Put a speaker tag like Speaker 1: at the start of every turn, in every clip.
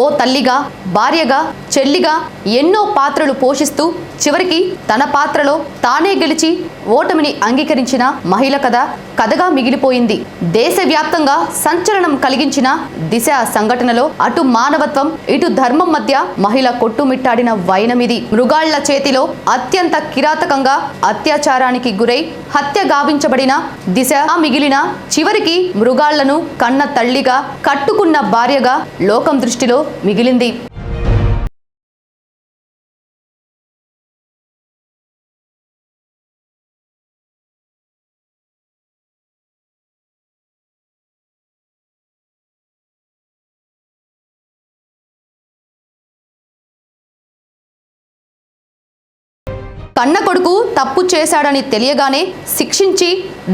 Speaker 1: ఓ తల్లిగా, భార్యగా, చెల్లిగా ఎన్నో పాత్రలు పోషిస్తూ చివరికి తన పాత్రలో తానే గెలిచి ఓటమిని అంగీకరించిన మహిళ కథగా మిగిలిపోయింది. దేశవ్యాప్తంగా సంచలనం కలిగించిన దిశ సంఘటనలో అటు మానవత్వం ఇటు ధర్మం మధ్య మహిళ కొట్టుమిట్టాడిన వైనమిది. మృగాళ్ల చేతిలో అత్యంత కిరాతకంగా అత్యాచారానికి గురై హత్య గావించబడిన దిశ మిగిలిన చివరికి మృగాళ్లను కన్న తల్లిగా, కట్టుకున్న భార్యగా లోకం దృష్టిలో మిగిలింది. కన్న కొడుకు తప్పు చేశాడని తెలియగానే శిక్షించి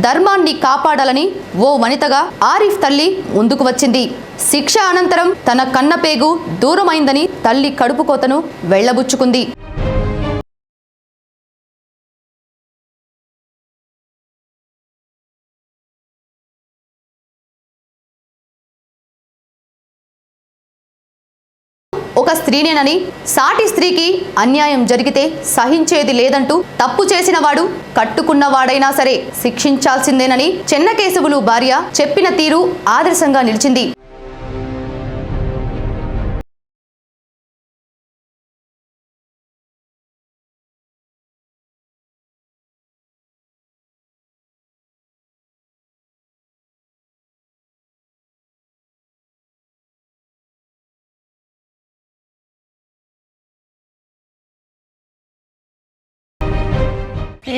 Speaker 1: ధర్మాన్ని కాపాడాలని ఓ వనితగా ఆరిఫ్ తల్లి ముందుకు వచ్చింది. శిక్ష అనంతరం తన కన్న పేగు దూరమైందని తల్లి కడుపు కోతను వెళ్లబుచ్చుకుంది. ఒక స్త్రీనేనని, సాటి స్త్రీకి అన్యాయం జరిగితే సహించేది లేదంటూ తప్పు చేసిన వాడు కట్టుకున్నవాడైనా సరే శిక్షించాల్సిందేనని చెన్నకేశవులు భార్య చెప్పిన తీరు ఆదర్శంగా నిలిచింది.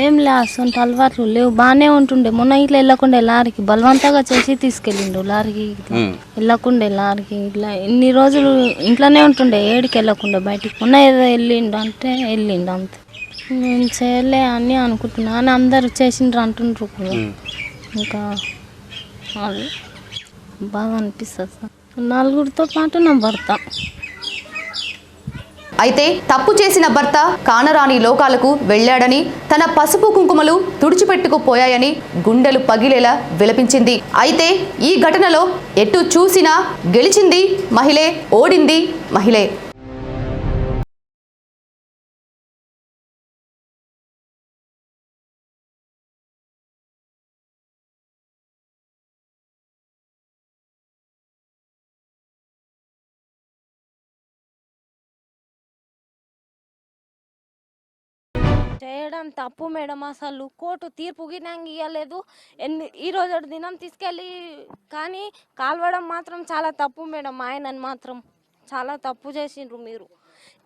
Speaker 2: ఏం లే, అసలు అలవాట్లు లేవు, బాగానే ఉంటుండే. మొన్న ఇట్లా వెళ్ళకుండా లారీకి బలవంతంగా చేసి తీసుకెళ్ళిండు. లారీకి వెళ్ళకుండా లారీకి ఇట్లా ఇన్ని రోజులు ఇంట్లోనే ఉంటుండే, ఏడికి వెళ్ళకుండా బయటికి. మొన్న ఏదో వెళ్ళిండు అంటే వెళ్ళిండు అంతే. నేను చేయలే అని అనుకుంటున్నా అని అందరు చేసిండ్రు అంటుండ్రు కూడా. ఇంకా అది బాగా అనిపిస్తుంది సార్. నలుగురితో పాటు నా భర్త.
Speaker 1: అయితే తప్పు చేసిన భర్త కానరాని లోకాలకు వెళ్లాడని, తన పసుపు కుంకుమలు తుడిచిపెట్టుకుపోయాయని గుండెలు పగిలేలా విలపించింది. అయితే ఈ ఘటనలో ఎటు చూసినా గెలిచింది మహిళే, ఓడింది మహిళే.
Speaker 2: చేయడం తప్పు మేడం. అసలు కోర్టు తీర్పు గినంగా ఇవ్వలేదు. ఈ రోజు దినం తీసుకెళ్ళి కానీ కాల్వడం మాత్రం చాలా తప్పు మేడం. ఆయనని మాత్రం చాలా తప్పు చేసిండ్రు మీరు.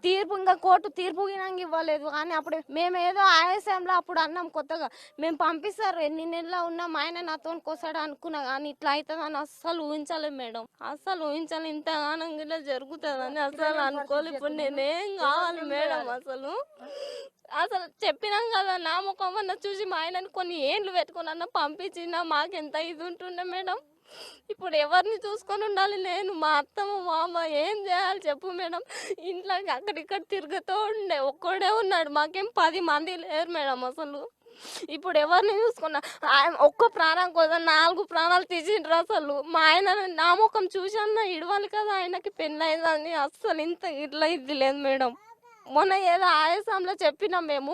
Speaker 2: తీర్పు ఇంకా కోర్టు తీర్పు గినంగా ఇవ్వలేదు. కానీ అప్పుడు మేము ఏదో ఆయాసంలో అప్పుడు అన్నాం కొత్తగా, మేము పంపిస్తారు ఎన్ని నెలలు ఉన్నాం ఆయన నాతో కోసాడు అనుకున్నా. కానీ ఇట్లా అవుతుందని అస్సలు ఊహించలేదు మేడం. అస్సలు ఊహించాలి ఇంతగానం ఇలా జరుగుతుందని అసలు అనుకోలేదు. ఇప్పుడు నేనేం కావాలి మేడం? అసలు చెప్పినాం కదా, నా ముఖం అన్న చూసి మా ఆయనని కొన్ని ఏండ్లు పెట్టుకుని అన్న పంపించినా మాకెంత ఇది ఉంటుండే మేడం. ఇప్పుడు ఎవరిని చూసుకొని ఉండాలి నేను? మా అత్తమ్మ మామ ఏం చేయాలి చెప్పు మేడం? ఇంట్లో అక్కడిక్కడ తిరుగుతూ ఉండే, ఒక్కడే ఉన్నాడు, మాకేం 10 మంది లేరు మేడం. అసలు ఇప్పుడు ఎవరిని చూసుకున్నా ఒక్క ప్రాణం కోసం 4 ప్రాణాలు తీసిండ్రు. అసలు మా ఆయన నా ముఖం చూసి అన్న ఇడవాలి కదా, ఆయనకి పెళ్ళి అయిందని. అస్సలు ఇంత ఇట్లా ఇది లేదు మేడం. మొన్న ఏదో ఆయాసంలో చెప్పినాం మేము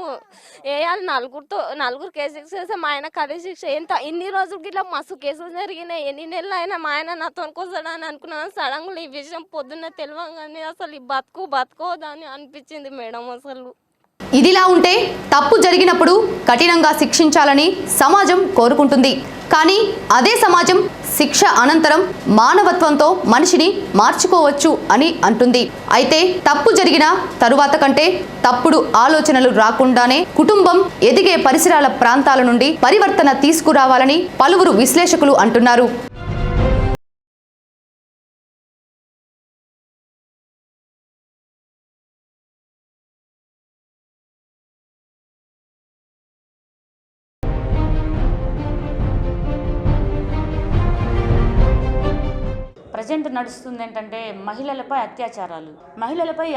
Speaker 2: వేయాలి, నలుగురు కేసులు చేస్తే మా ఆయనకు అదే శిక్ష. ఇన్ని రోజులకి ఇట్లా మస్తు కేసులు జరిగినాయి, ఎన్ని నెలలు అయినా మా ఆయన నాతో వస్తాడని అనుకున్నాను. సడన్గా ఈ విషయం పొద్దున్న తెలియగానే అసలు ఈ బతుకోదని అనిపించింది మేడం. అసలు
Speaker 1: ఇదిలా ఉంటే తప్పు జరిగినప్పుడు కఠినంగా శిక్షించాలని సమాజం కోరుకుంటుంది. కానీ అదే సమాజం శిక్ష అనంతరం మానవత్వంతో మనిషిని మార్చుకోవచ్చు అని అంటుంది. అయితే తప్పు జరిగిన తరువాత కంటే తప్పుడు ఆలోచనలు రాకుండానే కుటుంబం ఎదిగే పరిసరాల ప్రాంతాల నుండి పరివర్తన తీసుకురావాలని పలువురు విశ్లేషకులు అంటున్నారు.
Speaker 3: ప్రజెంట్ నడుస్తుంది ఏంటంటే మహిళలపై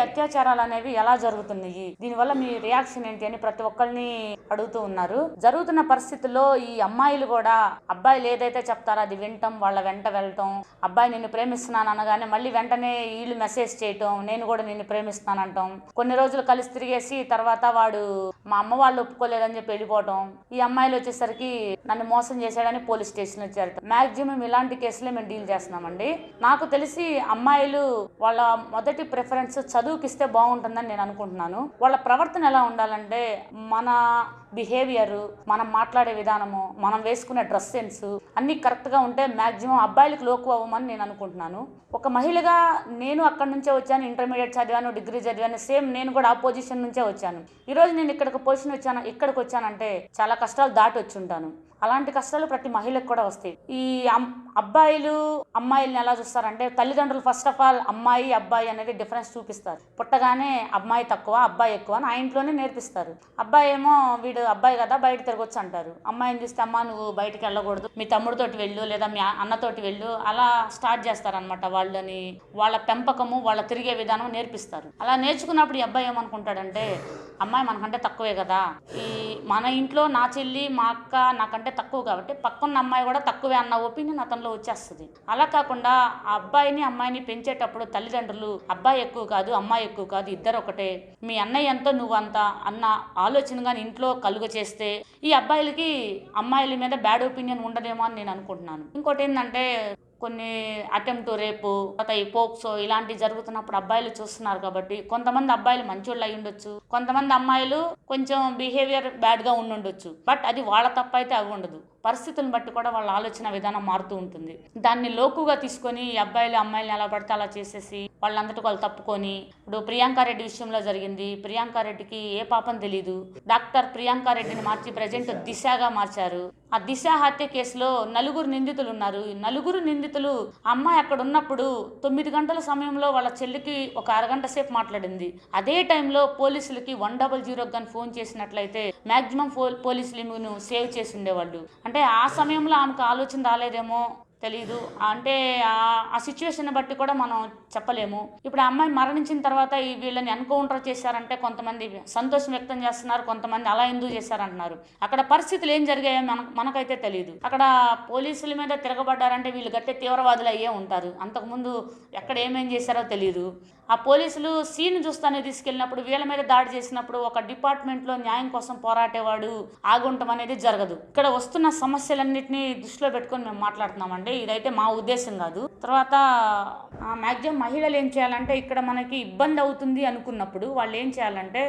Speaker 3: అత్యాచారాలు అనేవి ఎలా జరుగుతున్నాయి, దీనివల్ల మీ రియాక్షన్ ఏంటి అని ప్రతి ఒక్కరిని అడుగుతూ ఉన్నారు. జరుగుతున్న పరిస్థితుల్లో ఈ అమ్మాయిలు కూడా అబ్బాయిలు ఏదైతే చెప్తారో అది వింటాం, వాళ్ళ వెంట వెళ్ళటం, అబ్బాయి నిన్ను ప్రేమిస్తున్నాను అనగానే మళ్ళీ వెంటనే వీళ్ళు మెసేజ్ చేయటం, నేను కూడా నిన్ను ప్రేమిస్తాను అంటాం. కొన్ని రోజులు కలిసి తిరిగేసి తర్వాత వాడు మా అమ్మ వాళ్ళు ఒప్పుకోలేదని చెప్పి వెళ్ళిపోవటం. ఈ అమ్మాయిలు వచ్చేసరికి నన్ను మోసం చేశాడని పోలీస్ స్టేషన్ వచ్చారు. మాక్సిమం ఇలాంటి కేసులే మేము డీల్ చేస్తున్నామండి. నాకు తెలిసి అమ్మాయిలు వాళ్ళ మొదటి ప్రిఫరెన్స్ చదువుకిస్తే బాగుంటుందని నేను అనుకుంటున్నాను. వాళ్ళ ప్రవర్తన ఎలా ఉండాలంటే మన బిహేవియర్, మనం మాట్లాడే విధానము, మనం వేసుకునే డ్రెస్ సెన్స్ అన్నీ కరెక్ట్గా ఉంటే మ్యాక్సిమం అబ్బాయిలకు లోకు అవ్వమని నేను అనుకుంటున్నాను. ఒక మహిళగా నేను అక్కడి నుంచే వచ్చాను, ఇంటర్మీడియట్ చదివాను, డిగ్రీ చదివాను, సేమ్ నేను కూడా ఆ పొజిషన్ నుంచే వచ్చాను. ఈరోజు నేను ఇక్కడికి వచ్చానంటే చాలా కష్టాలు దాటి వచ్చి ఉంటాను. అలాంటి కష్టాలు ప్రతి మహిళకు కూడా వస్తాయి. ఈ అబ్బాయిలు అమ్మాయిల్ని ఎలా చూస్తారంటే తల్లిదండ్రులు ఫస్ట్ ఆఫ్ ఆల్ అమ్మాయి అబ్బాయి అనేది డిఫరెన్స్ చూపిస్తారు. పుట్టగానే అమ్మాయి తక్కువ అబ్బాయి ఎక్కువ అని ఆ ఇంట్లోనే నేర్పిస్తారు. అబ్బాయి ఏమో వీడు అబ్బాయి కదా బయట తిరగొచ్చు అంటారు. అమ్మాయిని చూస్తే అమ్మ నువ్వు బయటికి వెళ్ళకూడదు, మీ తమ్ముడితోటి వెళ్ళు లేదా మీ అన్నతోటి వెళ్ళు, అలా స్టార్ట్ చేస్తారనమాట. వాళ్ళని వాళ్ళ పెంపకము, వాళ్ళ తిరిగే విధానం నేర్పిస్తారు. అలా నేర్చుకున్నప్పుడు ఈ అబ్బాయి ఏమనుకుంటాడంటే అమ్మాయి మనకంటే తక్కువే కదా, ఈ మన ఇంట్లో నా చెల్లి మా అక్క నాకంటే తక్కువ కాబట్టి పక్కన్న అమ్మాయి కూడా తక్కువే అన్న ఒపీనియన్ అతనిలో వచ్చేస్తుంది. అలా కాకుండా ఆ అబ్బాయిని అమ్మాయిని పెంచేటప్పుడు తల్లిదండ్రులు అబ్బాయి ఎక్కువ కాదు అమ్మాయి ఎక్కువ కాదు ఇద్దరు ఒకటే, మీ అన్నయ్య ఎంతో నువ్వు అంత అన్న ఆలోచన కానీ ఇంట్లో కలుగ చేస్తే ఈ అబ్బాయిలకి అమ్మాయిల మీద బ్యాడ్ ఒపీనియన్ ఉండదేమో అని నేను అనుకుంటున్నాను. ఇంకోటి ఏంటంటే కొన్ని అటెంప్ట్ రేపు ఈ పోక్సో ఇలాంటివి జరుగుతున్నప్పుడు అబ్బాయిలు చూస్తున్నారు కాబట్టి కొంతమంది అబ్బాయిలు మంచోళ్ళు అయి ఉండొచ్చు, కొంతమంది అమ్మాయిలు కొంచెం బిహేవియర్ బ్యాడ్గా ఉండొచ్చు. బట్ అది వాళ్ళ తప్ప అయితే అవి ఉండదు. పరిస్థితులను బట్టి కూడా వాళ్ళ ఆలోచన విధానం మారుతూ ఉంటుంది. దాన్ని లోకుగా తీసుకొని ఈ అబ్బాయిలు అమ్మాయిలను ఎలా పడితే అలా చేసేసి వాళ్ళందరికీ వాళ్ళు తప్పుకొని, ఇప్పుడు ప్రియాంక రెడ్డి విషయంలో జరిగింది. ప్రియాంక రెడ్డికి ఏ పాపం తెలీదు, డాక్టర్ ప్రియాంక రెడ్డిని మార్చి ప్రజెంట్ దిశగా మార్చారు. ఆ దిశ హత్య కేసులో 9 నిందితులు ఉన్నారు. ఈ 9 నిందితులు అమ్మాయి అక్కడ ఉన్నప్పుడు 9 గంటల సమయంలో వాళ్ళ చెల్లికి ఒక అరగంట సేపు మాట్లాడింది. అదే టైంలో పోలీసులకి 100 కానీ ఫోన్ చేసినట్లయితే మాక్సిమం పోలీసులు ఈమెను సేవ్ చేసి ఉండేవాళ్ళు. అంటే ఆ సమయంలో ఆమెకు ఆలోచన రాలేదేమో తెలీదు. అంటే ఆ సిచ్యువేషన్ బట్టి కూడా మనం చెప్పలేము. ఇప్పుడు ఆ అమ్మాయి మరణించిన తర్వాత వీళ్ళని ఎన్కౌంటర్ చేశారంటే కొంతమంది సంతోషం వ్యక్తం చేస్తున్నారు, కొంతమంది అలా ఎందుకు చేశారంటున్నారు. అక్కడ పరిస్థితులు ఏం జరిగాయో మనకైతే తెలియదు. అక్కడ పోలీసుల మీద తిరగబడ్డారంటే వీళ్ళు గట్టే తీవ్రవాదులు అయ్యే ఉంటారు. అంతకుముందు ఎక్కడ ఏమేం చేశారో తెలియదు. ఆ పోలీసులు సీన్ చూస్తానే తీసుకెళ్ళినప్పుడు వీళ్ళ మీద దాడి చేసినప్పుడు ఒక డిపార్ట్మెంట్లో న్యాయం కోసం పోరాటేవాడు ఆగుంటం అనేది జరగదు. ఇక్కడ వస్తున్న సమస్యలన్నింటినీ దృష్టిలో పెట్టుకొని మేము మాట్లాడుతున్నామండి. ఇదైతే మా ఉద్దేశం కాదు. తర్వాత మ్యాక్సిమం మహిళలు ఏం చేయాలంటే ఇక్కడ మనకి ఇబ్బంది అవుతుంది అనుకున్నప్పుడు వాళ్ళు ఏం చేయాలంటే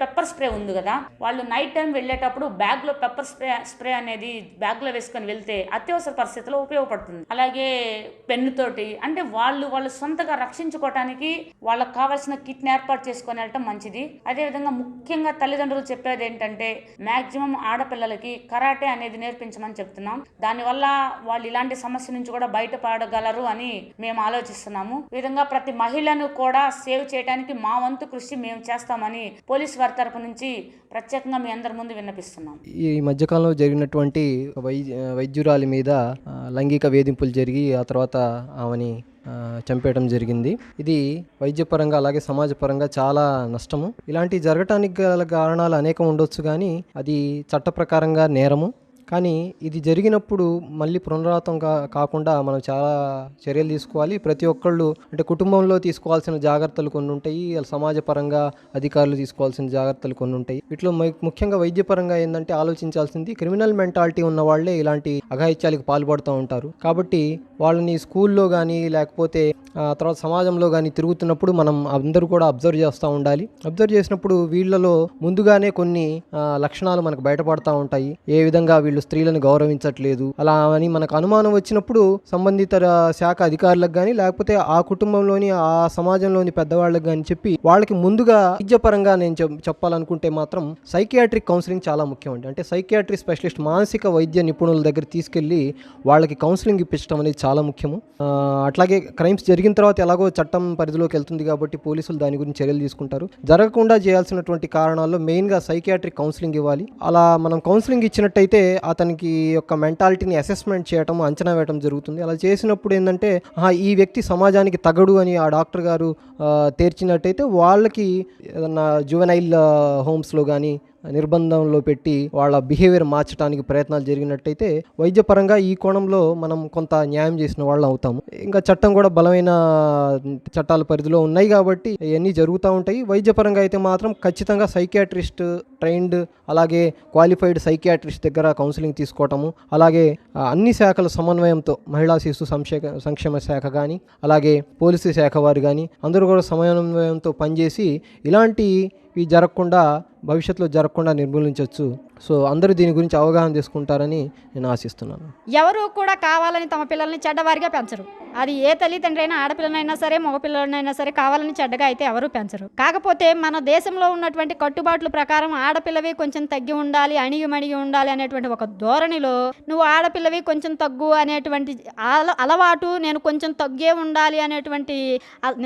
Speaker 3: పెప్పర్ స్ప్రే ఉంది కదా, వాళ్ళు నైట్ టైం వెళ్ళేటప్పుడు బ్యాగ్లో పెప్పర్ స్ప్రే అనేది బ్యాగ్లో వేసుకొని వెళ్తే అత్యవసర పరిస్థితుల్లో ఉపయోగపడుతుంది. అలాగే పెన్నుతోటి అంటే వాళ్ళు సొంతగా రక్షించుకోవటానికి వాళ్ళకి కావాల్సిన కిట్ని ఏర్పాటు చేసుకొని వెళ్ళటం మంచిది. అదేవిధంగా ముఖ్యంగా తల్లిదండ్రులు చెప్పేది ఏంటంటే మాక్సిమం ఆడపిల్లలకి కరాటే అనేది నేర్పించమని చెప్తున్నాం. దానివల్ల వాళ్ళు ఇలాంటి సమస్య నుంచి కూడా బయటపడగలరు అని మేము ఆలోచిస్తున్నాము. ఈ విధంగా ప్రతి మహిళను కూడా సేవ్ చేయడానికి మా వంతు కృషి మేము చేస్తామని పోలీస్ వారి తరపు నుంచి ప్రత్యేకంగా మీ అందరి ముందు విన్నపిస్తున్నాం.
Speaker 4: ఈ మధ్యకాలంలో జరిగినటువంటి వైద్యురాలి మీద లైంగిక వేధింపులు జరిగి ఆ తర్వాత ఆమెని చంపేయడం జరిగింది. ఇది వైద్యపరంగా అలాగే సమాజపరంగా చాలా నష్టము. ఇలాంటి జరగటానికి గల కారణాలు అనేకం ఉండొచ్చు, కానీ అది చట్ట ప్రకారంగా నేరము. కానీ ఇది జరిగినప్పుడు మళ్ళీ పునరావృతం కాకుండా మనం చాలా చర్యలు తీసుకోవాలి. ప్రతి ఒక్కళ్ళు అంటే కుటుంబంలో తీసుకోవాల్సిన జాగ్రత్తలు కొన్ని ఉంటాయి, సమాజపరంగా అధికారులు తీసుకోవాల్సిన జాగ్రత్తలు కొన్ని ఉంటాయి. వీటిలో ముఖ్యంగా వైద్యపరంగా ఏంటంటే ఆలోచించాల్సింది క్రిమినల్ మెంటాలిటీ ఉన్న వాళ్ళే ఇలాంటి అఘాయిత్యాలకు పాల్పడుతూ ఉంటారు. కాబట్టి వాళ్ళని స్కూల్లో కానీ లేకపోతే తర్వాత సమాజంలో కానీ తిరుగుతున్నప్పుడు మనం అందరూ కూడా అబ్జర్వ్ చేస్తూ ఉండాలి. అబ్జర్వ్ చేసినప్పుడు వీళ్ళలో ముందుగానే కొన్ని లక్షణాలు మనకు బయటపడతా ఉంటాయి. ఏ విధంగా వీళ్ళు స్త్రీలను గౌరవించట్లేదు అలా అని మనకు అనుమానం వచ్చినప్పుడు సంబంధిత శాఖ అధికారులకు కానీ లేకపోతే ఆ కుటుంబంలోని ఆ సమాజంలోని పెద్దవాళ్ళకి కానీ చెప్పి వాళ్ళకి ముందుగా వైద్యపరంగా నేను చెప్పాలనుకుంటే మాత్రం సైకియాట్రిక్ కౌన్సిలింగ్ చాలా ముఖ్యం అండి. అంటే సైకియాట్రిక్ స్పెషలిస్ట్ మానసిక వైద్య నిపుణుల దగ్గర తీసుకెళ్లి వాళ్ళకి కౌన్సిలింగ్ ఇప్పించడం అనేది చాలా ముఖ్యము. అట్లాగే క్రైమ్స్ జరిగిన తర్వాత ఎలాగో చట్టం పరిధిలోకి వెళ్తుంది కాబట్టి పోలీసులు దాని గురించి చర్యలు తీసుకుంటారు. జరగకుండా చేయాల్సినటువంటి కారణాల్లో మెయిన్గా సైకియాట్రిక్ కౌన్సిలింగ్ ఇవ్వాలి. అలా మనం కౌన్సిలింగ్ ఇచ్చినట్టయితే ఆ అతనికి యొక్క మెంటాలిటీని అసెస్మెంట్ చేయటం, అంచనా వేయటం జరుగుతుంది. అలా చేసినప్పుడు ఏంటంటే ఈ వ్యక్తి సమాజానికి తగడు అని ఆ డాక్టర్ గారు తేర్చినట్టయితే వాళ్ళకి ఏదన్నా జువెనైల్ హోమ్స్లో కానీ నిర్బంధంలో పెట్టి వాళ్ళ బిహేవియర్ మార్చడానికి ప్రయత్నాలు జరిగినట్టయితే వైద్యపరంగా ఈ కోణంలో మనం కొంత న్యాయం చేసిన వాళ్ళం అవుతాము. ఇంకా చట్టం కూడా బలమైన చట్టాల పరిధిలో ఉన్నాయి కాబట్టి ఇవన్నీ జరుగుతూ ఉంటాయి. వైద్యపరంగా అయితే మాత్రం ఖచ్చితంగా సైకియాట్రిస్ట్ ట్రైన్డ్ అలాగే క్వాలిఫైడ్ సైకియాట్రిస్ట్ దగ్గర కౌన్సిలింగ్ తీసుకోవటము, అలాగే అన్ని శాఖల సమన్వయంతో మహిళా శిశు సంక్షేమ శాఖ కానీ అలాగే పోలీసు శాఖ వారు కానీ అందరూ కూడా సమన్వయంతో పనిచేసి ఇలాంటివి జరగకుండా భవిష్యత్తులో జరగకుండా నిర్మూలించవచ్చు. సో అందరూ దీని గురించి అవగాహన చేసుకుంటారని నేను ఆశిస్తున్నాను.
Speaker 5: ఎవరు కూడా కావాలని తమ పిల్లల్ని చెడ్డవారిగా పెంచరు. అది ఏ తల్లిదండ్రి అయినా, ఆడపిల్లనైనా సరే మగపిల్లలనైనా సరే కావాలని చెడ్డగా అయితే ఎవరు పెంచరు. కాకపోతే మన దేశంలో ఉన్నటువంటి కట్టుబాట్ల ప్రకారం ఆడపిల్లవి కొంచెం తగ్గి ఉండాలి, అణిగి ఉండాలి అనేటువంటి ఒక ధోరణిలో నువ్వు ఆడపిల్లవి కొంచెం తగ్గు అనేటువంటి అలవాటు, నేను కొంచెం తగ్గే ఉండాలి అనేటువంటి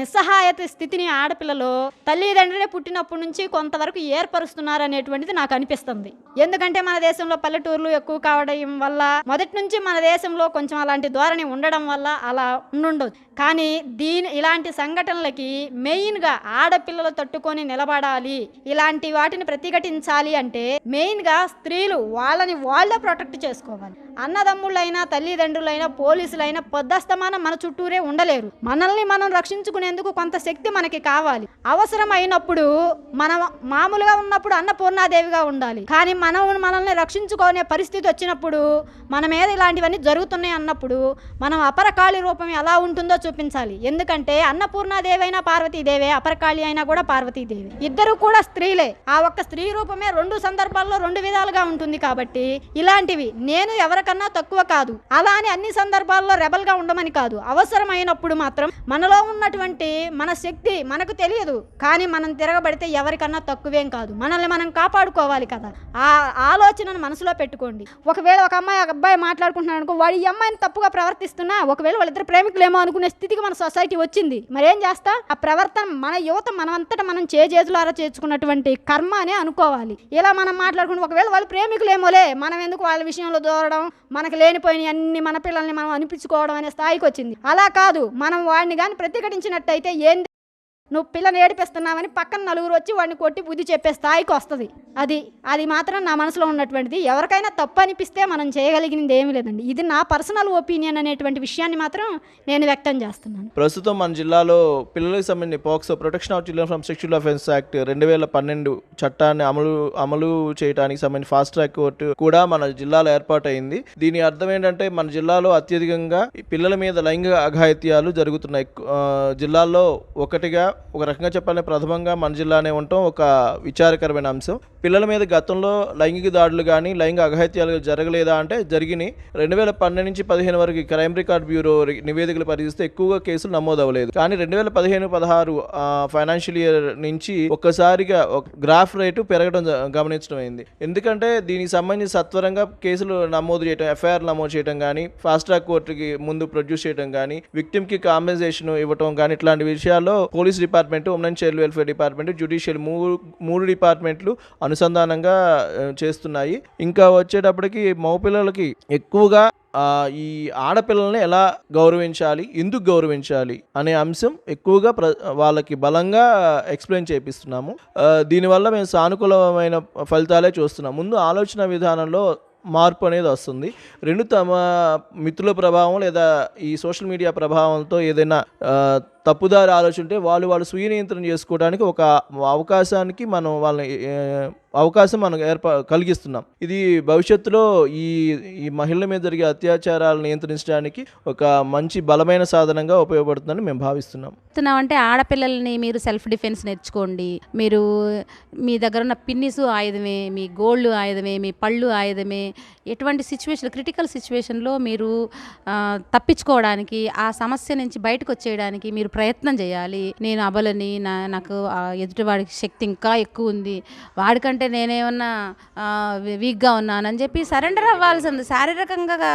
Speaker 5: నిస్సహాయత స్థితిని ఆడపిల్లలో తల్లిదండ్రులే పుట్టినప్పటి నుంచి కొంతవరకు ఏర్పరుస్తున్నారు అనేటువంటిది నాకు అనిపిస్తుంది. ఎందుకంటే మన దేశంలో పల్లెటూర్లు ఎక్కువ కావడం వల్ల మొదటి నుంచి మన దేశంలో కొంచెం అలాంటి ధోరణి ఉండడం వల్ల అలా ఉండుండదు. కానీ ఇలాంటి సంఘటనలకి మెయిన్గా ఆడపిల్లలు తట్టుకొని నిలబడాలి, ఇలాంటి వాటిని ప్రతిఘటించాలి అంటే మెయిన్గా స్త్రీలు వాళ్ళని వాళ్ళే ప్రొటెక్ట్ చేసుకోవాలి. అన్నదమ్ముళ్ళైనా తల్లిదండ్రులైనా పోలీసులైనా పొద్దస్తమానం మన చుట్టూరే ఉండలేరు. మనల్ని మనం రక్షించుకునేందుకు కొంత శక్తి మనకి కావాలి. అవసరం అయినప్పుడు మనం మామూలుగా ఉన్నప్పుడు అన్నపూర్ణాదేవిగా ఉండాలి. కానీ మనల్ని రక్షించుకునే పరిస్థితి వచ్చినప్పుడు మన మీద ఇలాంటివన్నీ జరుగుతున్నాయి అన్నప్పుడు మనం అపరకాళి రూపం ఎలా ఉంటుందో చూపించాలి. ఎందుకంటే అన్నపూర్ణాదేవి అయినా పార్వతీదేవే, అపరకాళి అయినా కూడా పార్వతీదేవి. ఇద్దరు కూడా స్త్రీలే. ఆ ఒక్క స్త్రీ రూపమే రెండు సందర్భాల్లో రెండు విధాలుగా ఉంటుంది. కాబట్టి ఇలాంటివి నేను ఎవరికన్నా తక్కువ కాదు, అలా అని అన్ని సందర్భాల్లో రెబల్గా ఉండమని కాదు. అవసరమైనప్పుడు మాత్రం మనలో ఉన్నటువంటి మన శక్తి మనకు తెలియదు, కానీ మనం తిరగబడితే ఎవరికన్నా తక్కువేం కాదు. మనల్ని మనం కాపాడుకోవాలి కదా. ఆ ఆలోచనను మనసులో పెట్టుకోండి. ఒకవేళ ఒక అమ్మాయి ఒక అబ్బాయి మాట్లాడుకుంటున్నాడు అనుకో, వాడి అమ్మాయిని తప్పుగా ప్రవర్తిస్తున్నా ఒకవేళ వాళ్ళిద్దరు ప్రేమికులేమో అనుకునే స్థితికి మన సొసైటీ వచ్చింది. మరేం చేస్తా? ఆ ప్రవర్తన మన యువత మనమంతటా మనం చేజేతులారా చేర్చుకున్నటువంటి కర్మ అని అనుకోవాలి. ఇలా మనం మాట్లాడుకుంటే ఒకవేళ వాళ్ళు ప్రేమికులేమోలే, మనం ఎందుకు వాళ్ళ విషయంలో దూరడం, మనకు లేనిపోయిన అన్ని మన పిల్లల్ని మనం అనిపించుకోవడం అనే స్థాయికి వచ్చింది. అలా కాదు, మనం వాడిని కానీ ప్రతిఘటించినట్టయితే ఏంది నువ్వు పిల్లని ఏడిపిస్తున్నావని పక్కన నలుగురు వచ్చి వాడిని కొట్టి బుద్ధి చెప్పే స్థాయికి వస్తుంది. అది మాత్రం నా మనసులో ఉన్నటువంటిది. ఎవరికైనా తప్పు అనిపిస్తే మనం చేయగలిగినది ఏమీ లేదండి. ఇది నా పర్సనల్ ఒపీనియన్ అనేటువంటి విషయాన్ని మాత్రం నేను వ్యక్తం చేస్తున్నాను.
Speaker 6: ప్రస్తుతం మన జిల్లాలో పిల్లలకు సంబంధించి POCSO protection of children from sexual offence act 2012 చట్టాన్ని అమలు చేయడానికి సంబంధించి ఫాస్ట్ ట్రాక్ కోర్టు కూడా మన జిల్లాలో ఏర్పాటైంది. దీని అర్థం ఏంటంటే మన జిల్లాలో అత్యధికంగా పిల్లల మీద లైంగిక అఘాయిత్యాలు జరుగుతున్నాయి. జిల్లాలో ఒక రకంగా చెప్పాలంటే ప్రథమంగా మన జిల్లానే ఉండటం ఒక విచారకరమైన అంశం. పిల్లల మీద గతంలో లైంగిక దాడులు కానీ లైంగిక అఘాయిత్యాలు జరగలేదా అంటే జరిగినాయి. 2012 నుంచి 15 వరకు క్రైమ్ రికార్డ్ బ్యూరో నివేదికలు పరిశీలిస్తే ఎక్కువగా కేసులు నమోదవ్వలేదు. కానీ 2015-16 ఫైనాన్షియల్ ఇయర్ నుంచి ఒక్కసారిగా గ్రాఫ్ రేటు పెరగడం గమనించడం అయింది. ఎందుకంటే దీనికి సంబంధించి సత్వరంగా కేసులు నమోదు చేయడం, ఎఫ్ఐఆర్ నమోదు చేయడం కానీ, ఫాస్ట్ ట్రాక్ కోర్టుకి ముందు ప్రొడ్యూస్ చేయడం కానీ, విక్టిమ్కి కాంపెన్సేషన్ ఇవ్వడం కానీ, ఇట్లాంటి విషయాల్లో police department, women child welfare department, judicial మూడు డిపార్ట్మెంట్లు అనుసంధానంగా చేస్తున్నాయి. ఇంకా వచ్చేటప్పటికి మగపిల్లలకి ఎక్కువగా ఈ ఆడపిల్లల్ని ఎలా గౌరవించాలి, ఎందుకు గౌరవించాలి అనే అంశం ఎక్కువగా వాళ్ళకి బలంగా ఎక్స్ప్లెయిన్ చేపిస్తున్నాము. దీనివల్ల మేము సానుకూలమైన ఫలితాలే చూస్తున్నాం. ముందు ఆలోచన విధానంలో మార్పు అనేది వస్తుంది. రెండు తమ మిత్రుల ప్రభావం లేదా ఈ సోషల్ మీడియా ప్రభావంతో ఏదైనా తప్పుదారి ఆలోచన ఉంటే వాళ్ళు స్వీయ నియంత్రణ చేసుకోవడానికి ఒక అవకాశానికి మనం వాళ్ళని అవకాశం మనం కలిగిస్తున్నాం. ఇది భవిష్యత్తులో ఈ మహిళల మీద జరిగే అత్యాచారాలను నియంత్రించడానికి ఒక మంచి బలమైన సాధనంగా ఉపయోగపడుతుందని మేము భావిస్తున్నాం.
Speaker 7: అంటే ఆడపిల్లల్ని మీరు సెల్ఫ్ డిఫెన్స్ నేర్చుకోండి, మీరు మీ దగ్గర ఉన్న పిన్నిసు ఆయుధమే, మీ గోల్డ్ ఆయుధమే, మీ పళ్ళు ఆయుధమే. ఎటువంటి సిచ్యువేషన్, క్రిటికల్ సిచ్యువేషన్లో మీరు తప్పించుకోవడానికి, ఆ సమస్య నుంచి బయటకు వచ్చేయడానికి మీరు ప్రయత్నం చేయాలి. నేను అబలని, నాకు ఎదుటివాడికి శక్తి ఇంకా ఎక్కువ ఉంది, వాడికంటే నేనేమన్నా వీక్గా ఉన్నానని చెప్పి సరెండర్ అవ్వాల్సింది. శారీరకంగా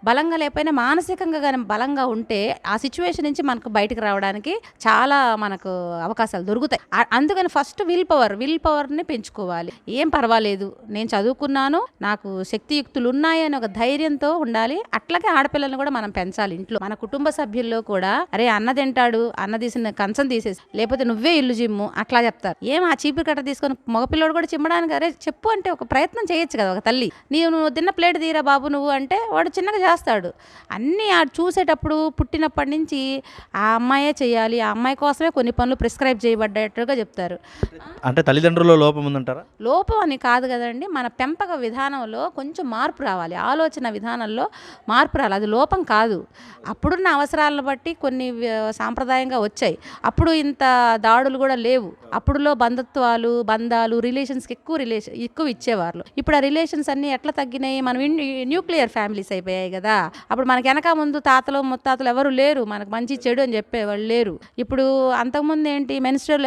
Speaker 7: బలంగా లేకపోయినా మానసికంగా కానీ బలంగా ఉంటే ఆ సిచ్యువేషన్ నుంచి మనకు బయటకు రావడానికి చాలా మనకు అవకాశాలు దొరుకుతాయి. అందుకని ఫస్ట్ విల్ పవర్ని పెంచుకోవాలి. ఏం పర్వాలేదు, నేను చదువుకున్నాను, నాకు శక్తియుక్తులు ఉన్నాయని ఒక ధైర్యంతో ఉండాలి. అట్లాగే ఆడపిల్లల్ని కూడా మనం పెంచాలి ఇంట్లో. మన కుటుంబ సభ్యుల్లో కూడా అరే అన్న తింటాడు, అన్న తీసిన కంచం తీసేసి, లేకపోతే నువ్వే ఇల్లు చిమ్ము అట్లా చెప్తారు. ఏం ఆ చీపురు కట్ట తీసుకొని మగపిల్లడు కూడా చిమ్మడానికి అరే చెప్పు అంటే ఒక ప్రయత్నం చేయొచ్చు కదా ఒక తల్లి. నువ్వు తిన్న ప్లేట్ తీరా బాబు నువ్వు అంటే వాడు చిన్నగా చేస్తాడు. అన్నీ చూసేటప్పుడు పుట్టినప్పటి నుంచి ఆ అమ్మాయే చేయాలి, ఆ అమ్మాయి కోసమే కొన్ని పనులు ప్రిస్క్రైబ్ చేయబడ్డట్టుగా చెప్తారు.
Speaker 6: అంటే తల్లిదండ్రుల లోపం ఉందంటారా?
Speaker 7: లోపం అని కాదు కదండి, మన పెంపక విధానంలో కొంచెం మార్పు రావాలి, ఆలోచన విధానంలో మార్పు రావాలి. అది లోపం కాదు. అప్పుడున్న అవసరాలను బట్టి కొన్ని సాంప్రదాయంగా వచ్చాయి. అప్పుడు ఇంత దాడులు కూడా లేవు. అప్పుడులో బంధాలు రిలేషన్స్కి ఎక్కువ ఇచ్చేవాళ్ళు. ఇప్పుడు ఆ రిలేషన్స్ అన్నీ ఎట్లా తగ్గినాయి? మనం న్యూక్లియర్ ఫ్యామిలీస్ అయిపోయాయి కదా. అప్పుడు మనకి వెనక ముందు తాతలు ముత్తాతలు ఎవరు లేరు, మనకు మంచి చెడు అని చెప్పేవాళ్ళు లేరు. ఇప్పుడు అంతకుముందు ఏంటి, మెన్స్ట్రువల్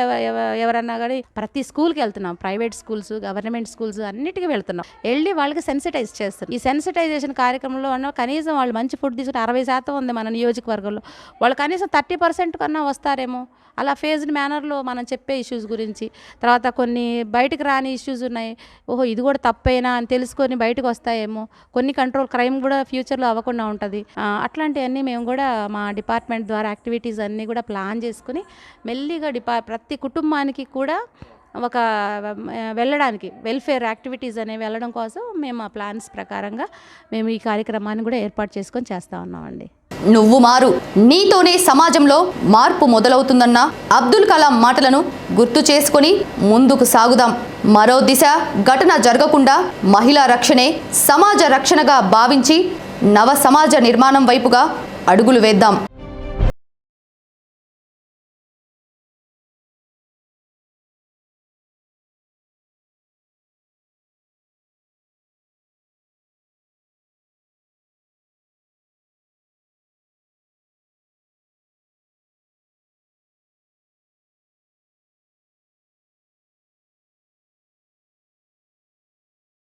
Speaker 7: ఎవరన్నా కానీ ప్రతి స్కూల్కి వెళ్తున్నాం, ప్రైవేట్ స్కూల్స్, గవర్నమెంట్ స్కూల్స్ అన్నిటికీ వెళ్తున్నాం. వెళ్ళి వాళ్ళకి సెన్సిటైజ్ చేస్తున్నాం. ఈ సెన్సిటైజేషన్ కార్యక్రమంలో కనీసం వాళ్ళు మంచి ఫుడ్ తీసుకుంటే 60% ఉంది మన నియోజకవర్గంలో, వాళ్ళు కనీసం 30% కన్నా వస్తారేమో. అలా ఫేజ్డ్ మేనర్లో మనం చెప్పే ఇష్యూస్ గురించి, తర్వాత కొన్ని బయటకు రాని ఇష్యూస్ ఉన్నాయి, ఓహో ఇది కూడా తప్పేనా అని తెలుసుకొని బయటకు వస్తాయేమో. కొన్ని కంట్రోల్ క్రైమ్ కూడా ఫ్యూచర్లో అవ్వకుండా ఉంటుంది. అట్లాంటివన్నీ మేము కూడా మా డిపార్ట్మెంట్ ద్వారా యాక్టివిటీస్ అన్నీ కూడా ప్లాన్ చేసుకుని మెల్లిగా ప్రతి కుటుంబానికి కూడా ఒక వెళ్ళడానికి వెల్ఫేర్ యాక్టివిటీస్ అనేవి వెళ్ళడం కోసం మేము ఆ ప్లాన్స్ ప్రకారంగా మేము ఈ కార్యక్రమాన్ని కూడా ఏర్పాటు చేసుకొని చేస్తూ ఉన్నామండి.
Speaker 1: నువ్వు మారు, నీతోనే సమాజంలో మార్పు మొదలవుతుందన్న అబ్దుల్ కలాం మాటలను గుర్తు చేసుకొని ముందుకు సాగుదాం. మరో దిశ ఘటన జరగకుండా మహిళా రక్షణే సమాజ రక్షణగా భావించి నవ సమాజ నిర్మాణం వైపుగా అడుగులు వేద్దాం.